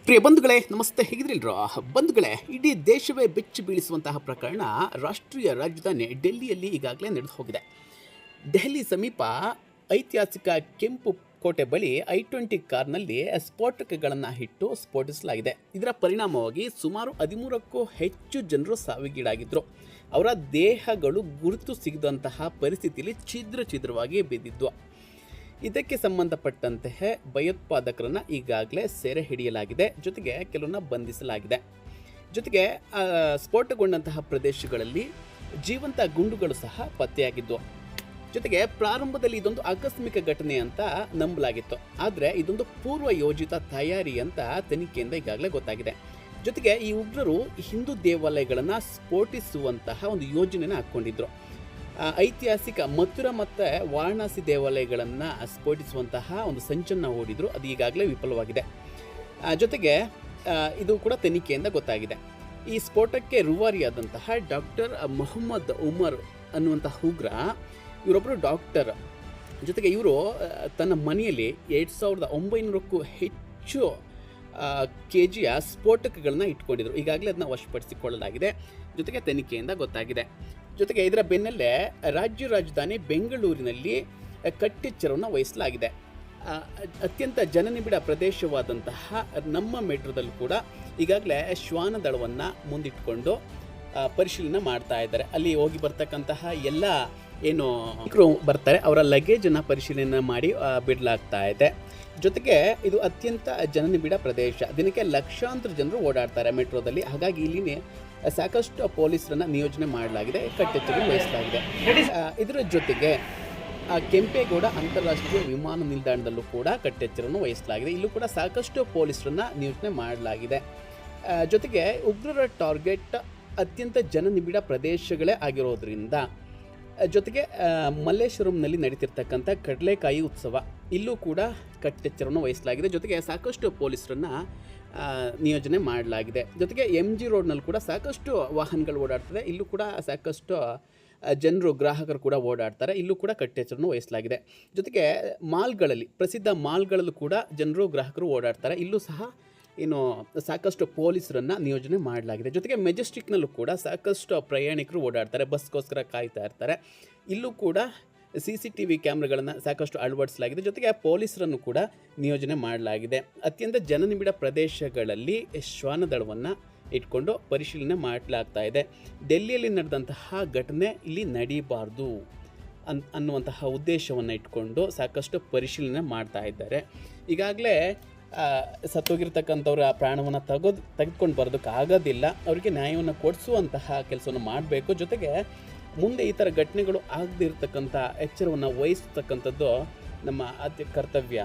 ಪ್ರಿಯ ಬಂಧುಗಳೇ ನಮಸ್ತೆ, ಹೇಗಿದ್ರಿಲ್ರ ಬಂಧುಗಳೇ? ಇಡೀ ದೇಶವೇ ಬೆಚ್ಚಿ ಬೀಳಿಸುವಂತಹ ಪ್ರಕರಣ ರಾಷ್ಟ್ರೀಯ ರಾಜಧಾನಿ ಡೆಲ್ಲಿಯಲ್ಲಿ ಈಗಾಗಲೇ ನಡೆದು ಹೋಗಿದೆ. ದೆಹಲಿ ಸಮೀಪ ಐತಿಹಾಸಿಕ ಕೆಂಪು ಕೋಟೆ ಬಳಿ I-20 ಕಾರ್ನಲ್ಲಿ ಸ್ಫೋಟಕಗಳನ್ನು ಇಟ್ಟು ಸ್ಫೋಟಿಸಲಾಗಿದೆ. ಇದರ ಪರಿಣಾಮವಾಗಿ ಸುಮಾರು 13ಕ್ಕೂ ಹೆಚ್ಚು ಜನರು ಸಾವಿಗೀಡಾಗಿದ್ದರು. ಅವರ ದೇಹಗಳು ಗುರುತು ಸಿಗದಂತಹ ಪರಿಸ್ಥಿತಿಯಲ್ಲಿ ಛಿದ್ರವಾಗಿ ಬಿದ್ದಿದ್ವು. ಇದಕ್ಕೆ ಸಂಬಂಧಪಟ್ಟಂತೆ ಭಯೋತ್ಪಾದಕರನ್ನು ಈಗಾಗಲೇ ಸೆರೆ ಹಿಡಿಯಲಾಗಿದೆ, ಜೊತೆಗೆ ಕೆಲವನ್ನ ಬಂಧಿಸಲಾಗಿದೆ. ಜೊತೆಗೆ ಸ್ಫೋಟಗೊಂಡಂತಹ ಪ್ರದೇಶಗಳಲ್ಲಿ ಜೀವಂತ ಗುಂಡುಗಳು ಸಹ ಪತ್ತೆಯಾಗಿದ್ದವು. ಜೊತೆಗೆ ಪ್ರಾರಂಭದಲ್ಲಿ ಇದೊಂದು ಆಕಸ್ಮಿಕ ಘಟನೆ ಅಂತ ನಂಬಲಾಗಿತ್ತು, ಆದರೆ ಇದೊಂದು ಪೂರ್ವ ಯೋಜಿತ ತಯಾರಿ ಅಂತ ತನಿಖೆಯಿಂದ ಈಗಾಗಲೇ ಗೊತ್ತಾಗಿದೆ. ಜೊತೆಗೆ ಈ ಉಗ್ರರು ಹಿಂದೂ ದೇವಾಲಯಗಳನ್ನು ಸ್ಫೋಟಿಸುವಂತಹ ಒಂದು ಯೋಜನೆಯನ್ನು ಹಾಕ್ಕೊಂಡಿದ್ರು. ಐತಿಹಾಸಿಕ ಮಥುರಾ ಮತ್ತು ವಾರಣಾಸಿ ದೇವಾಲಯಗಳನ್ನು ಸ್ಫೋಟಿಸುವಂತಹ ಒಂದು ಸಂಚನ್ನು ಹೂಡಿದ್ರು. ಅದು ಈಗಾಗಲೇ ವಿಫಲವಾಗಿದೆ. ಜೊತೆಗೆ ಇದು ಕೂಡ ತನಿಖೆಯಿಂದ ಗೊತ್ತಾಗಿದೆ. ಈ ಸ್ಫೋಟಕ್ಕೆ ರೂವಾರಿಯಾದಂತಹ ಡಾಕ್ಟರ್ ಮೊಹಮ್ಮದ್ ಉಮರ್ ಅನ್ನುವಂತಹ ಉಗ್ರ, ಇವರೊಬ್ಬರು ಡಾಕ್ಟರ್. ಜೊತೆಗೆ ಇವರು ತನ್ನ ಮನೆಯಲ್ಲಿ 2900ಕ್ಕೂ ಹೆಚ್ಚು kg ಸ್ಫೋಟಕಗಳನ್ನ ಇಟ್ಕೊಂಡಿದ್ರು. ಈಗಾಗಲೇ ಅದನ್ನ ವಶಪಡಿಸಿಕೊಳ್ಳಲಾಗಿದೆ, ಜೊತೆಗೆ ತನಿಖೆಯಿಂದ ಗೊತ್ತಾಗಿದೆ. ಜೊತೆಗೆ ಇದರ ಬೆನ್ನಲ್ಲೇ ರಾಜ್ಯ ರಾಜಧಾನಿ ಬೆಂಗಳೂರಿನಲ್ಲಿ ಕಟ್ಟೆಚ್ಚರವನ್ನು ವಹಿಸಲಾಗಿದೆ. ಅತ್ಯಂತ ಜನನಿಬಿಡ ಪ್ರದೇಶವಾದಂತಹ ನಮ್ಮ ಮೆಟ್ರೋದಲ್ಲೂ ಕೂಡ ಈಗಾಗಲೇ ಶ್ವಾನ ದಳವನ್ನು ಮುಂದಿಟ್ಟುಕೊಂಡು ಪರಿಶೀಲನೆ ಮಾಡ್ತಾ ಇದ್ದಾರೆ. ಅಲ್ಲಿ ಹೋಗಿ ಬರ್ತಕ್ಕಂತಹ ಎಲ್ಲ ಏನು ಬರ್ತಾರೆ ಅವರ ಲಗೇಜನ್ನು ಪರಿಶೀಲನೆ ಮಾಡಿ ಬಿಡಲಾಗ್ತಾ ಇದೆ. ಜೊತೆಗೆ ಇದು ಅತ್ಯಂತ ಜನನಿಬಿಡ ಪ್ರದೇಶ, ದಿನಕ್ಕೆ ಲಕ್ಷಾಂತರ ಜನರು ಓಡಾಡ್ತಾರೆ ಮೆಟ್ರೋದಲ್ಲಿ. ಹಾಗಾಗಿ ಇಲ್ಲಿ ಸಾಕಷ್ಟು ಪೊಲೀಸರನ್ನು ನಿಯೋಜನೆ ಮಾಡಲಾಗಿದೆ, ಕಟ್ಟೆಚ್ಚರ ವಹಿಸಲಾಗಿದೆ. ಇದರ ಜೊತೆಗೆ ಕೆಂಪೇಗೌಡ ಅಂತಾರಾಷ್ಟ್ರೀಯ ವಿಮಾನ ನಿಲ್ದಾಣದಲ್ಲೂ ಕೂಡ ಕಟ್ಟೆಚ್ಚರವನ್ನು ವಹಿಸಲಾಗಿದೆ. ಇಲ್ಲೂ ಕೂಡ ಸಾಕಷ್ಟು ಪೊಲೀಸರನ್ನು ನಿಯೋಜನೆ ಮಾಡಲಾಗಿದೆ. ಜೊತೆಗೆ ಉಗ್ರರ ಟಾರ್ಗೆಟ್ ಅತ್ಯಂತ ಜನನಿಬಿಡ ಪ್ರದೇಶಗಳೇ ಆಗಿರೋದ್ರಿಂದ, ಜೊತೆಗೆ ಮಲ್ಲೇಶ್ವರಂನಲ್ಲಿ ನಡೀತಿರ್ತಕ್ಕಂಥ ಕಡಲೆಕಾಯಿ ಉತ್ಸವ, ಇಲ್ಲೂ ಕೂಡ ಕಟ್ಟೆಚ್ಚರವನ್ನು ವಹಿಸಲಾಗಿದೆ. ಜೊತೆಗೆ ಸಾಕಷ್ಟು ಪೊಲೀಸರನ್ನು ನಿಯೋಜನೆ ಮಾಡಲಾಗಿದೆ. ಜೊತೆಗೆ MG ರೋಡ್ನಲ್ಲಿ ಕೂಡ ಸಾಕಷ್ಟು ವಾಹನಗಳು ಓಡಾಡ್ತದೆ, ಇಲ್ಲೂ ಕೂಡ ಸಾಕಷ್ಟು ಜನರು ಗ್ರಾಹಕರು ಕೂಡ ಓಡಾಡ್ತಾರೆ, ಇಲ್ಲೂ ಕೂಡ ಕಟ್ಟೆಚ್ಚರವನ್ನು ವಹಿಸಲಾಗಿದೆ. ಜೊತೆಗೆ ಮಾಲ್ಗಳಲ್ಲಿ, ಪ್ರಸಿದ್ಧ ಮಾಲ್ಗಳಲ್ಲೂ ಕೂಡ ಜನರು ಗ್ರಾಹಕರು ಓಡಾಡ್ತಾರೆ, ಇಲ್ಲೂ ಸಹ ಸಾಕಷ್ಟು ಪೊಲೀಸರನ್ನು ನಿಯೋಜನೆ ಮಾಡಲಾಗಿದೆ. ಜೊತೆಗೆ ಮೆಜೆಸ್ಟಿಕ್ನಲ್ಲೂ ಕೂಡ ಸಾಕಷ್ಟು ಪ್ರಯಾಣಿಕರು ಓಡಾಡ್ತಾರೆ, ಬಸ್ಗೋಸ್ಕರ ಕಾಯ್ತಾ ಇರ್ತಾರೆ, ಇಲ್ಲೂ ಕೂಡ CCTV ಕ್ಯಾಮ್ರಾಗಳನ್ನು ಸಾಕಷ್ಟು ಅಳವಡಿಸಲಾಗಿದೆ. ಜೊತೆಗೆ ಪೊಲೀಸರನ್ನು ಕೂಡ ನಿಯೋಜನೆ ಮಾಡಲಾಗಿದೆ. ಅತ್ಯಂತ ಜನನಿಬಿಡ ಪ್ರದೇಶಗಳಲ್ಲಿ ಶ್ವಾನದಳವನ್ನು ಇಟ್ಕೊಂಡು ಪರಿಶೀಲನೆ ಮಾಡಲಾಗ್ತಾ ಇದೆ. ಡೆಲ್ಲಿಯಲ್ಲಿ ನಡೆದಂತಹ ಘಟನೆ ಇಲ್ಲಿ ನಡೀಬಾರ್ದು ಅನ್ನುವಂತಹ ಉದ್ದೇಶವನ್ನು ಇಟ್ಕೊಂಡು ಸಾಕಷ್ಟು ಪರಿಶೀಲನೆ ಮಾಡ್ತಾ ಇದ್ದಾರೆ. ಈಗಾಗಲೇ ಸತ್ತೋಗಿರ್ತಕ್ಕಂಥವ್ರ ಪ್ರಾಣವನ್ನು ತೆಗೆದುಕೊಂಡು ಬರೋದಕ್ಕಾಗೋದಿಲ್ಲ, ಅವರಿಗೆ ನ್ಯಾಯವನ್ನು ಕೊಡಿಸುವಂತಹ ಕೆಲಸವನ್ನು ಮಾಡಬೇಕು. ಜೊತೆಗೆ ಮುಂದೆ ಈ ಥರ ಘಟನೆಗಳು ಆಗದಿರ್ತಕ್ಕಂಥ ಎಚ್ಚರವನ್ನು ವಹಿಸ್ತಕ್ಕಂಥದ್ದು ನಮ್ಮ ಕರ್ತವ್ಯ.